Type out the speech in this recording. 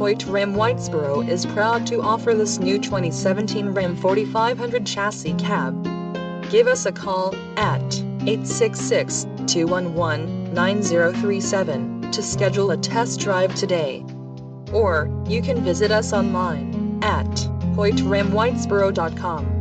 Hoyte RAM Whitesboro is proud to offer this new 2017 Ram 4500 chassis cab. Give us a call at 866-211-9037 to schedule a test drive today. Or you can visit us online at hoyteramwhitesboro.com.